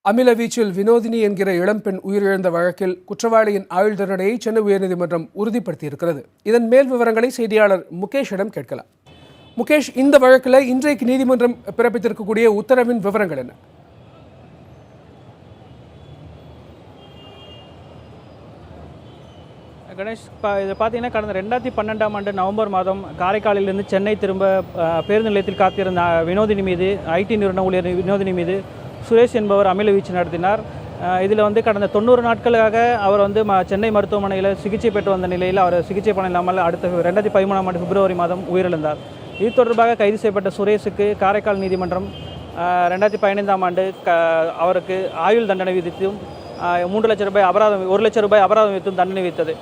அமில வீச்சில் வினோதினி என்கிற இளம்பெண் உயிரிழந்த வழக்கில் குற்றவாளியின் ஆயுள் தண்டனையை சென்னை உயர்நீதிமன்றம் உறுதிப்படுத்தியிருக்கிறது. இதன் மேல் விவரங்களை செய்தியாளர் முகேஷிடம் கேட்கலாம். முகேஷ், இந்த வழக்கில் இன்றைக்கு நீதிமன்றம் பிறப்பித்திருக்கக்கூடிய உத்தரவின் விவரங்கள் என்ன? கணேஷ், இதை பார்த்தீங்கன்னா கடந்த 2012ஆம் ஆண்டு நவம்பர் மாதம் காரைக்காலிலிருந்து சென்னை திரும்ப பேருந்து நிலையத்தில் காத்திருந்த வினோதினி மீது, ஐடி நிறுவன ஊழியர் வினோதினி மீது சுரேஷ் என்பவர் அமில வீச்சு நடத்தினார். இதில் கடந்த 90 நாட்களாக அவர் சென்னை மருத்துவமனையில் சிகிச்சை பெற்று வந்த நிலையில் அவர் சிகிச்சை பண்ண இல்லாமல் அடுத்த 2013ஆம் ஆண்டு பிப்ரவரி மாதம் உயிரிழந்தார். இது தொடர்பாக கைது செய்யப்பட்ட சுரேஷுக்கு காரைக்கால் நீதிமன்றம் 2015ஆம் ஆண்டு அவருக்கு ஆயுள் தண்டனை விதித்தும் 3 லட்சம் ரூபாய் அபராதம் 1 லட்சம் ரூபாய் அபராதம் விதித்தும் தண்டனை விதித்தது.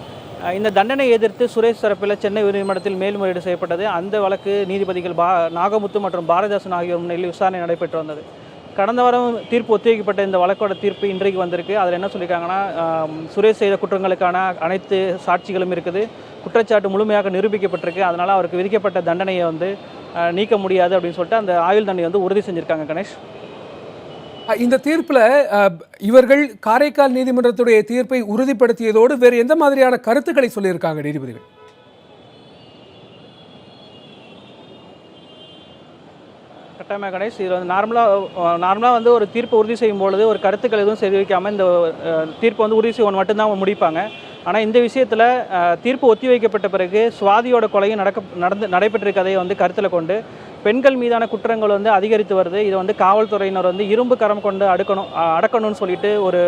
இந்த தண்டனை எதிர்த்து சுரேஷ் தரப்பில் சென்னை உயர்நீதிமன்றத்தில் மேல்முறையீடு செய்யப்பட்டது. அந்த வழக்கு நீதிபதிகள் நாகமுத்து மற்றும் பாரதிதாசன் ஆகியோர் முன்னிலையில் விசாரணை நடைபெற்று வந்தது. கடந்த வாரம் தீர்ப்பு ஒத்திவைக்கப்பட்ட இந்த வழக்கோட தீர்ப்பு இன்றைக்கு வந்திருக்கு. அதில் என்ன சொல்லியிருக்காங்கன்னா, சுரேஷ் செய்த குற்றங்களுக்கான அனைத்து சாட்சிகளும் இருக்குது, குற்றச்சாட்டு முழுமையாக நிரூபிக்கப்பட்டிருக்கு, அதனால் அவருக்கு விதிக்கப்பட்ட தண்டனையை நீக்க முடியாது அப்படின்னு சொல்லிட்டு அந்த ஆயுள் தண்டனை உறுதி செஞ்சுருக்காங்க. கணேஷ், இந்த தீர்ப்பில் இவர்கள் காரைக்கால் நீதிமன்றத்துடைய தீர்ப்பை உறுதிப்படுத்தியதோடு வேறு எந்த மாதிரியான கருத்துக்களை சொல்லியிருக்காங்க நீதிபதிகள்? கட்டாயமாக கணேஷ், இது நார்மலாக ஒரு தீர்ப்பு உறுதி செய்யும் பொழுது ஒரு கருத்துக்கள் எதுவும் தெரிவிக்காமல் இந்த தீர்ப்பு உறுதி செய்வோம் மட்டும்தான் முடிப்பாங்க. ஆனால் இந்த விஷயத்தில் தீர்ப்பு ஒத்தி வைக்கப்பட்ட பிறகு சுவாதியோட கொலையும் நடைபெற்றிருக்கதை கருத்தில் கொண்டு பெண்கள் மீதான குற்றங்கள் அதிகரித்து வருது. இது காவல்துறையினர் இரும்பு கரம் கொண்டு அடக்கணும்னு சொல்லிட்டு ஒரு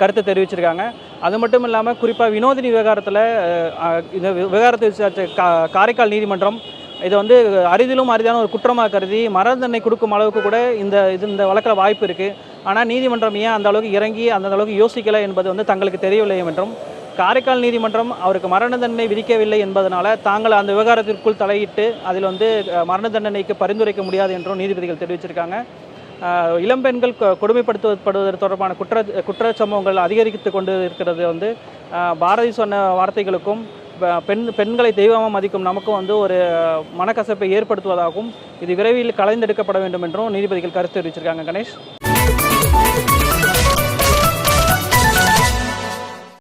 கருத்தை தெரிவிச்சிருக்காங்க. அது மட்டும் இல்லாமல் குறிப்பாக வினோதினி விவகாரத்தில் இந்த விவகாரத்தை விசாரித்த காரைக்கால் நீதிமன்றம் இதை அரிதிலும் அரிதான ஒரு குற்றமாக கருதி மரண தண்டனை கொடுக்கும் அளவுக்கு கூட இந்த வழக்கில் வாய்ப்பு இருக்குது. ஆனால் நீதிமன்றம் ஏன் அந்த அளவுக்கு இறங்கி அந்த அளவுக்கு யோசிக்கலை என்பது தங்களுக்கு தெரியவில்லை என்றும், காரைக்கால் நீதிமன்றம் அவருக்கு மரண தண்டனை விதிக்கவில்லை என்பதனால தாங்கள் அந்த விவகாரத்திற்குள் தலையிட்டு அதில் மரண தண்டனைக்கு பரிந்துரைக்க முடியாது என்றும் நீதிபதிகள் தெரிவிச்சிருக்காங்க. இளம்பெண்கள் கொடுமைப்படுத்தப்படுவது தொடர்பான குற்ற சம்பவங்கள் அதிகரித்து கொண்டு இருக்கிறது பாரதி சொன்ன வார்த்தைகளுக்கும் பெண்களை தெய்வமாக மதிக்கும் நமக்கும் ஒரு மனக்கசப்பை ஏற்படுத்துவதாகவும் இது விரைவில் கலைந்தெடுக்கப்பட வேண்டும் என்றும் நீதிபதிகள் கருத்து தெரிவிச்சிருக்காங்க. கணேஷ்.